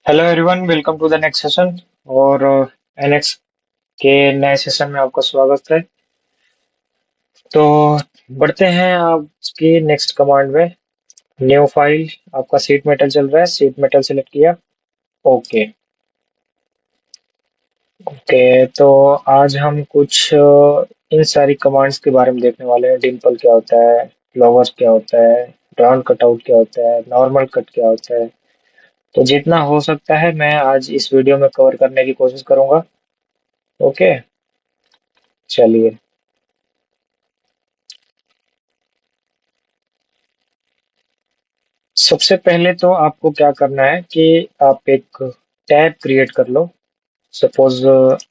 Hello everyone, welcome to the next session. और NX के नए सेशन में आपका स्वागत है। तो बढ़ते हैं आपकी नेक्स्ट कमांड में। न्यू फाइल, आपका सीट मेटल चल रहा है, सीट मेटल सेलेक्ट किया। ओके। ओके, तो आज हम कुछ इन सारी कमांड्स के बारे में देखने वाले हैं। डिम्पल क्या होता है, फ्लावर क्या होता है, राउंड कटआउट क्या होता है, नॉर्मल कट क्या होता है। तो जितना हो सकता है मैं आज इस वीडियो में कवर करने की कोशिश करूंगा। ओके, चलिए। सबसे पहले तो आपको क्या करना है कि आप एक टैब क्रिएट कर लो। सपोज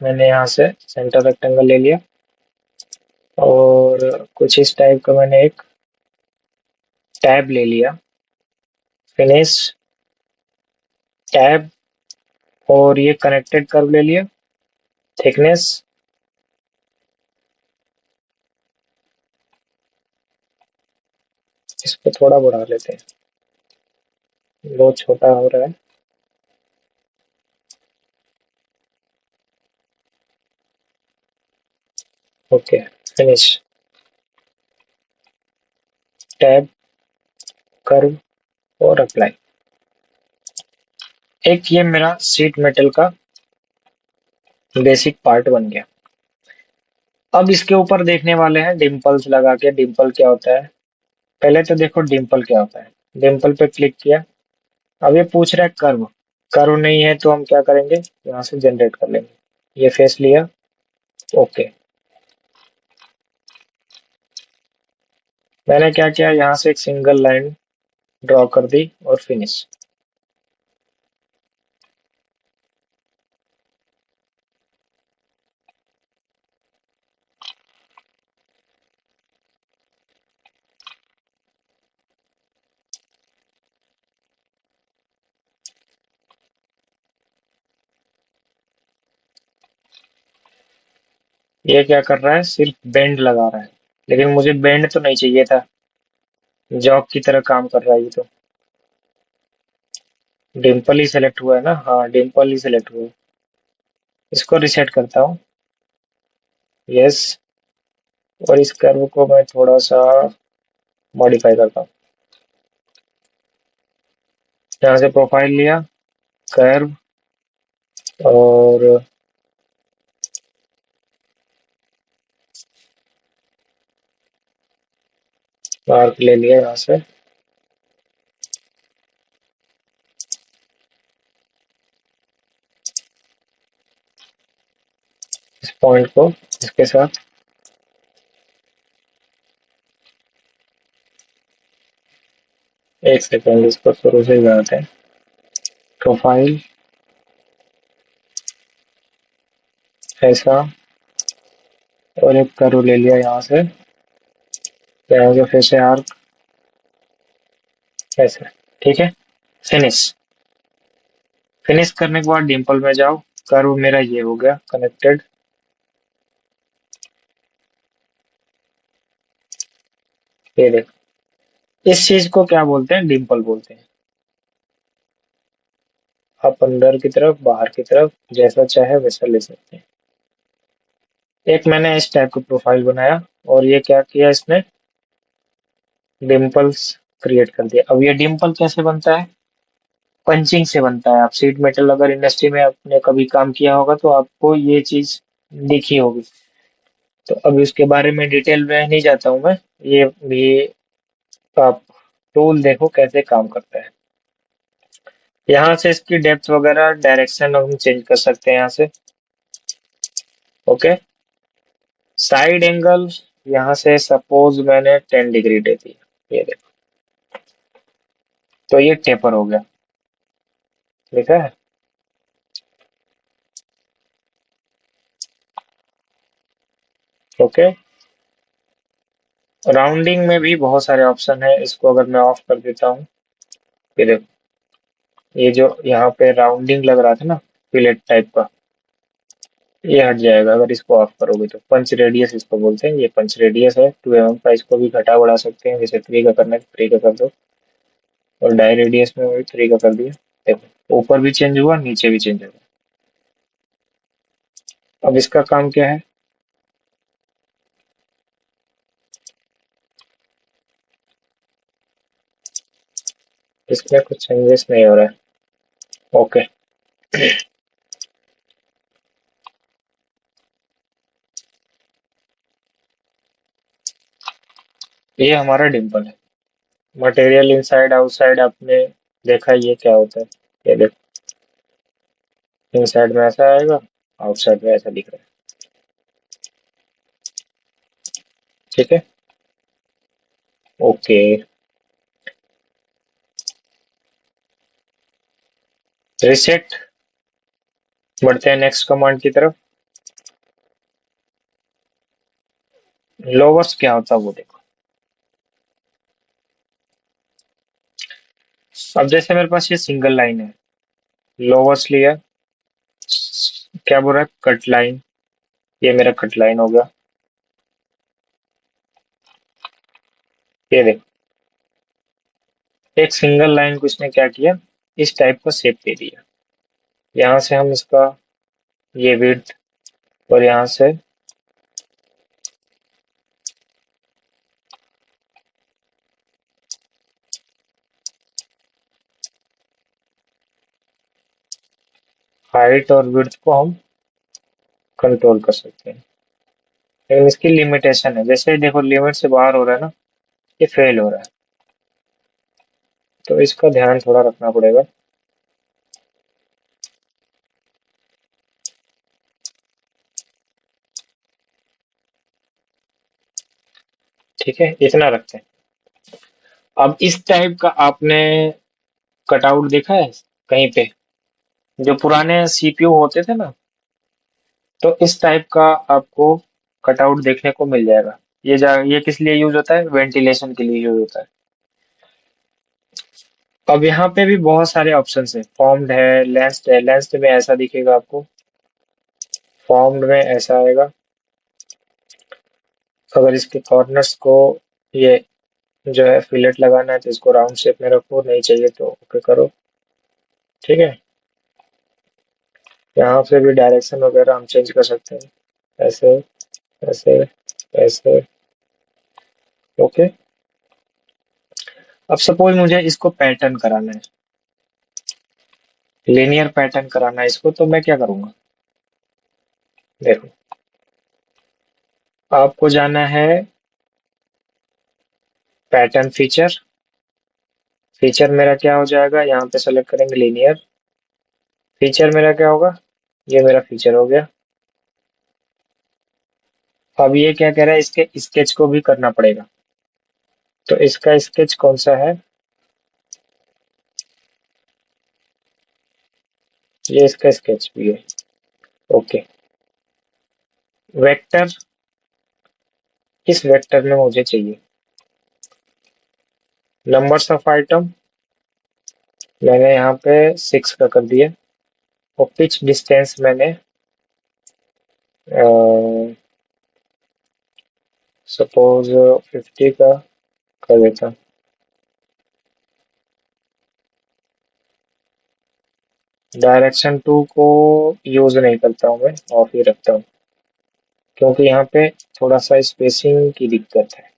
मैंने यहाँ से सेंटर रेक्टेंगल ले लिया और कुछ इस टाइप का मैंने एक टैब ले लिया। फिनिश टैब, और ये कनेक्टेड कर्व ले लिया। थिकनेस, इसको थोड़ा बढ़ा लेते हैं, बहुत छोटा हो रहा है। ओके, फिनिश टैब, कर्व और अप्लाई। एक ये मेरा सीट मेटल का बेसिक पार्ट बन गया। अब इसके ऊपर देखने वाले हैं डिम्पल्स लगा के। डिम्पल क्या होता है, पहले तो देखो डिम्पल क्या होता है। डिम्पल पे क्लिक किया। अब ये पूछ रहा है कर्व। कर्व नहीं है तो हम क्या करेंगे, यहाँ से जनरेट कर लेंगे। ये फेस लिया। ओके, मैंने क्या किया, यहाँ से एक सिंगल लाइन ड्रॉ कर दी और फिनिश। ये क्या कर रहा है, सिर्फ बेंड लगा रहा है, लेकिन मुझे बेंड तो नहीं चाहिए था। जॉब की तरह काम कर रहा है ये तो। डिम्पल ही सेलेक्ट हुआ है ना, हाँ डिम्पल ही सेलेक्ट हुआ है। इसको रिसेट करता हूँ। यस, और इस कर्व को मैं थोड़ा सा मॉडिफाई करता हूँ। यहाँ से प्रोफाइल लिया, कर्व, और मार्क ले लिया यहाँ से। इस पॉइंट को इसके साथ, एक सेकेंड इसको शुरू से बनाते हैं। प्रोफाइल ऐसा, और एक कर्व ले लिया यहाँ से। यहाँ से फिर से आर्क ऐसा। ठीक है, फिनिश। फिनिश करने के बाद डिम्पल में जाओ। कर्व मेरा ये हो गया कनेक्टेड। ये देखो, इस चीज को क्या बोलते हैं, डिम्पल बोलते हैं। आप अंदर की तरफ बाहर की तरफ जैसा चाहे वैसा ले सकते हैं। एक मैंने इस टाइप का प्रोफाइल बनाया, और ये क्या किया इसने, डिम्पल्स क्रिएट कर दिया। अब ये डिम्पल कैसे बनता है, पंचिंग से बनता है। आप सीट मेटल अगर इंडस्ट्री में आपने कभी काम किया होगा तो आपको ये चीज दिखी होगी। तो अभी उसके बारे में डिटेल में नहीं जाता हूँ मैं। ये आप टूल देखो कैसे काम करता है। यहाँ से इसकी डेप्थ वगैरह डायरेक्शन हम चेंज कर सकते हैं यहाँ से। ओके, साइड एंगल यहाँ से सपोज मैंने 10 डिग्री दे दी। ये देखो, तो ये टेपर हो गया। ठीक है, ओके। राउंडिंग में भी बहुत सारे ऑप्शन है, इसको अगर मैं ऑफ कर देता हूँ। ये देखो, ये जो यहाँ पे राउंडिंग लग रहा था ना, फिलेट टाइप का, ये हट जाएगा अगर इसको ऑफ करोगे तो। पंच रेडियस इसको बोलते हैं। ये पंच रेडियस है 2 mm का, इसको भी घटा बढ़ा सकते हैं। जैसे 3 का करना है 3 का कर दो, और डाई रेडियस में वही 3 का कर दिया। देखो ऊपर भी चेंज हुआ, नीचे भी चेंज हुआ। अब इसका काम क्या है? इसमें कुछ चेंजेस नहीं हो रहा है। ओके। ये हमारा डिम्पल है। मटेरियल इनसाइड आउटसाइड आपने देखा ये क्या होता है? ये देखो, इनसाइड में ऐसा आएगा, आउटसाइड में ऐसा दिख रहा है। ठीक है। ओके। रिसेट। बढ़ते हैं नेक्स्ट कमांड की तरफ। लोवर्स क्या होता है वो देखो। अब जैसे मेरे पास ये सिंगल लाइन है, लोवर्स लिया, क्या बोल रहा है? Cut line. ये मेरा कट लाइन हो गया। ये देखो, एक सिंगल लाइन को इसने क्या किया, इस टाइप का शेप दे दिया। यहाँ से हम इसका ये विड्थ, और यहाँ से हाइट और विड्थ को हम कंट्रोल कर सकते हैं। लेकिन इसकी लिमिटेशन है, जैसे देखो लिमिट से बाहर हो रहा है ना, ये फेल हो रहा है। तो इसका ध्यान थोड़ा रखना पड़ेगा। ठीक है, इतना रखते हैं। अब इस टाइप का आपने कटआउट देखा है कहीं पे? जो पुराने सीपीयू होते थे ना, तो इस टाइप का आपको कटआउट देखने को मिल जाएगा। ये किस लिए यूज होता है? वेंटिलेशन के लिए यूज होता है। अब यहाँ पे भी बहुत सारे ऑप्शन है। फॉर्म्ड है, लेंस्ड है। लेंस्ड में ऐसा दिखेगा आपको, फॉर्म्ड में ऐसा आएगा। अगर इसके कॉर्नर्स को ये जो है फिलेट लगाना है तो इसको राउंड शेप में रखो, नहीं चाहिए तो ओके करो। ठीक है। यहाँ पे भी डायरेक्शन वगैरह हम चेंज कर सकते हैं, ऐसे, ऐसे, ऐसे। ओके। अब सपोज मुझे इसको पैटर्न कराना है, लिनियर पैटर्न कराना है इसको, तो मैं क्या करूंगा? देखो, आपको जाना है पैटर्न फीचर। फीचर मेरा क्या हो जाएगा? यहाँ पे सेलेक्ट करेंगे लीनियर। फीचर मेरा क्या होगा? ये मेरा फीचर हो गया। अब ये क्या कह रहा है? इसके स्केच को भी करना पड़ेगा। तो इसका स्केच कौन सा है? ये इसका स्केच भी है। ओके। वेक्टर, किस वेक्टर में मुझे चाहिए? नंबर्स ऑफ आइटम मैंने यहाँ पे 6 का कर दिया। और पिच डिस्टेंस मैंने सपोज 50 का कर देता हूँ। डायरेक्शन 2 को यूज नहीं करता हूँ मैं, ऑफ ही रखता हूँ, क्योंकि यहाँ पे थोड़ा सा स्पेसिंग की दिक्कत है।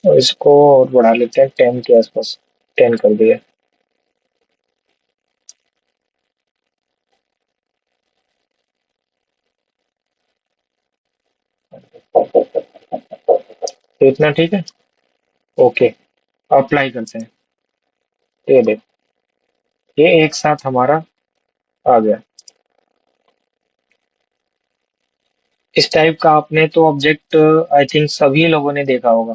और इसको और बढ़ा लेते हैं 10 के आसपास, 10 कर दिया। तो इतना ठीक है। ओके। अप्लाई करते हैं। ये देख, ये एक साथ हमारा आ गया। इस टाइप का आपने तो ऑब्जेक्ट आई थिंक सभी लोगों ने देखा होगा।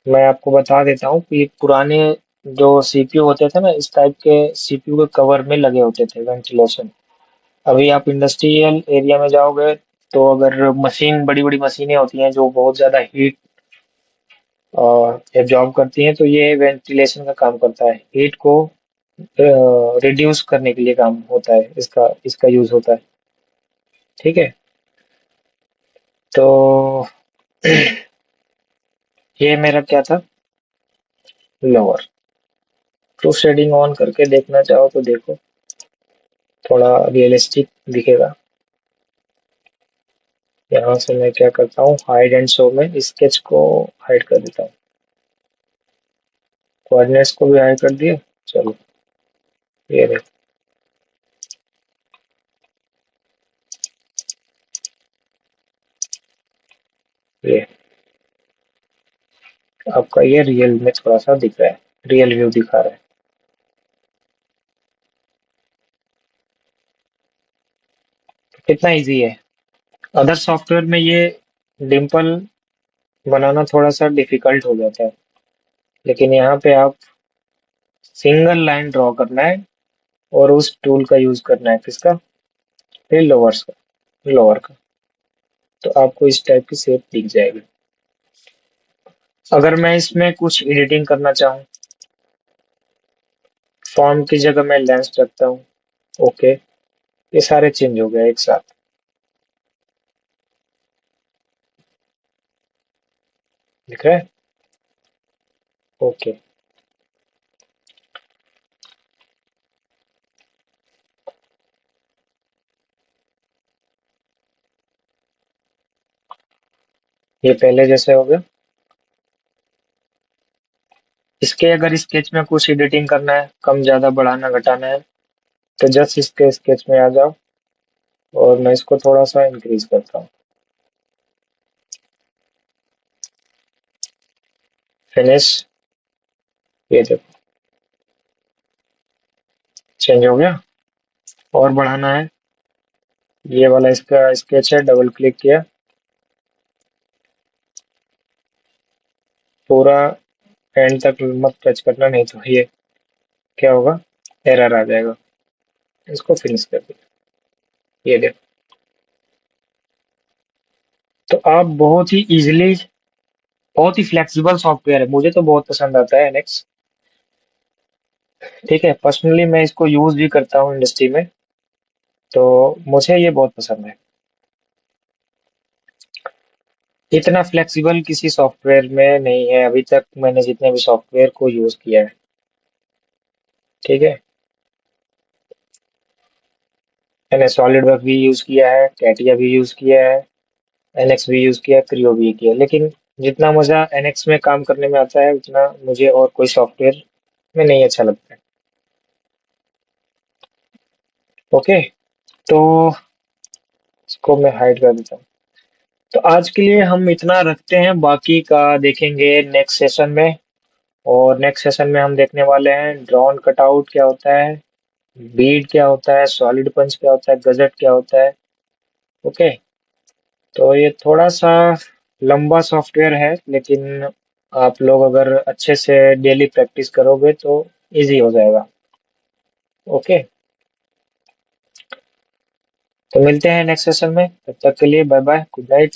मैं आपको बता देता हूँ कि पुराने जो सीपीयू होते थे ना, इस टाइप के सीपीयू के कवर में लगे होते थे वेंटिलेशन। अभी आप इंडस्ट्रियल एरिया में जाओगे, तो अगर मशीन, बड़ी बड़ी मशीनें होती हैं जो बहुत ज्यादा हीट एब्जॉर्ब करती हैं, तो ये वेंटिलेशन का काम करता है। हीट को रिड्यूस करने के लिए काम होता है, इसका इसका यूज होता है। ठीक है। तो ये मेरा क्या था? लोअर। प्रूफ शेडिंग ऑन करके देखना चाहो तो देखो, थोड़ा रियलिस्टिक दिखेगा। यहाँ से मैं क्या करता हूँ, हाइड एंड शो में स्केच को हाइड कर देता हूँ, कोऑर्डिनेट्स को भी हाइड कर दिए। चलो ये देखो, ये आपका ये रियल में थोड़ा सा दिख रहा है, रियल व्यू दिखा रहा है। कितना इजी है। अदर सॉफ्टवेयर में ये डिम्पल बनाना थोड़ा सा डिफिकल्ट हो जाता है, लेकिन यहाँ पे आप सिंगल लाइन ड्रॉ करना है और उस टूल का यूज करना है, किसका, फिर लोअर्स का, लोअर का, तो आपको इस टाइप की शेप दिख जाएगी। अगर मैं इसमें कुछ एडिटिंग करना चाहूँ, फॉर्म की जगह मैं लेंस रखता हूँ। ओके, ये सारे चेंज हो गए एक साथ। दिख रहा है। ओके, ये पहले जैसे हो गया। इसके अगर स्केच में कुछ एडिटिंग करना है, कम ज्यादा बढ़ाना घटाना है, तो जस्ट इसके स्केच में आ जाओ और मैं इसको थोड़ा सा इंक्रीज करता हूँ। फिनिश, ये देखो चेंज हो गया। और बढ़ाना है, ये वाला इसका स्केच है, डबल क्लिक किया, पूरा एंड तक मत टच करना, नहीं तो ये क्या होगा, एरर आ जाएगा। इसको फिनिश कर दिया, ये देखो। तो आप बहुत ही इजीली, बहुत ही फ्लेक्सिबल सॉफ्टवेयर है, मुझे तो बहुत पसंद आता है एनएक्स। ठीक है, पर्सनली मैं इसको यूज भी करता हूँ इंडस्ट्री में, तो मुझे ये बहुत पसंद है। इतना फ्लेक्सिबल किसी सॉफ्टवेयर में नहीं है अभी तक, मैंने जितने भी सॉफ्टवेयर को यूज किया है। ठीक है, मैंने सॉलिड वर्क भी यूज किया है, कैटिया भी यूज किया है, एनएक्स भी यूज किया, क्रियो भी किया, लेकिन जितना मजा एनएक्स में काम करने में आता है उतना मुझे और कोई सॉफ्टवेयर में नहीं अच्छा लगता है। ओके, तो इसको मैं हाइड कर देता हूँ। तो आज के लिए हम इतना रखते हैं, बाकी का देखेंगे नेक्स्ट सेशन में। और नेक्स्ट सेशन में हम देखने वाले हैं ड्रोन कटआउट क्या होता है, बीड क्या होता है, सॉलिड पंच क्या होता है, गजट क्या होता है। ओके, तो ये थोड़ा सा लंबा सॉफ्टवेयर है, लेकिन आप लोग अगर अच्छे से डेली प्रैक्टिस करोगे तो इजी हो जाएगा। ओके, तो मिलते हैं नेक्स्ट सेशन में, तब तक के लिए बाय बाय, गुड नाइट।